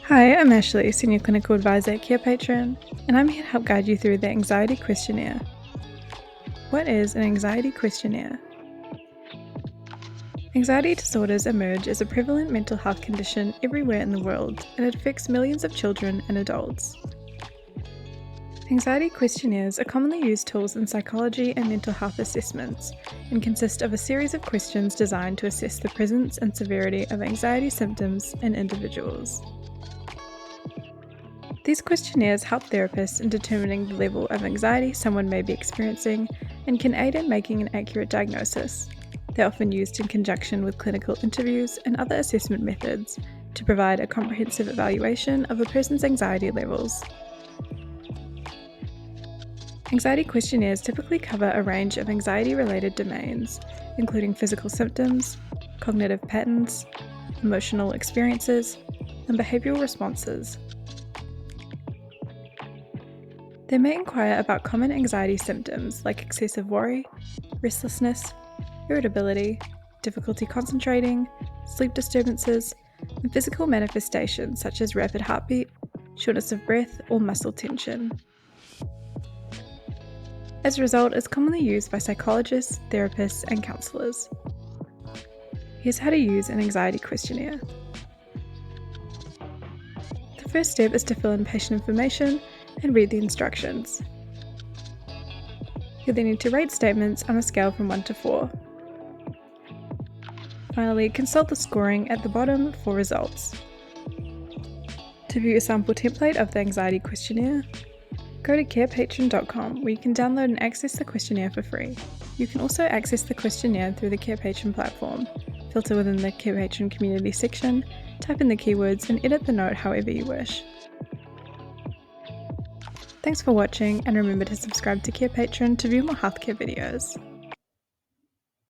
Hi, I'm Ashley, Senior Clinical Advisor at Carepatron, and I'm here to help guide you through the Anxiety Questionnaire. What is an anxiety questionnaire? Anxiety disorders emerge as a prevalent mental health condition everywhere in the world, and it affects millions of children and adults. Anxiety questionnaires are commonly used tools in psychology and mental health assessments and consist of a series of questions designed to assess the presence and severity of anxiety symptoms in individuals. These questionnaires help therapists in determining the level of anxiety someone may be experiencing and can aid in making an accurate diagnosis. They're often used in conjunction with clinical interviews and other assessment methods to provide a comprehensive evaluation of a person's anxiety levels. Anxiety questionnaires typically cover a range of anxiety-related domains, including physical symptoms, cognitive patterns, emotional experiences, and behavioural responses. They may inquire about common anxiety symptoms like excessive worry, restlessness, irritability, difficulty concentrating, sleep disturbances, and physical manifestations such as rapid heartbeat, shortness of breath, or muscle tension. As a result, it's commonly used by psychologists, therapists, and counsellors. Here's how to use an anxiety questionnaire. The first step is to fill in patient information and read the instructions. You'll then need to rate statements on a scale from 1 to 4. Finally, consult the scoring at the bottom for results. To view a sample template of the anxiety questionnaire, go to carepatron.com where you can download and access the questionnaire for free. You can also access the questionnaire through the Carepatron platform, filter within the Carepatron community section, type in the keywords and edit the note however you wish. Thanks for watching, and remember to subscribe to Carepatron to view more healthcare videos.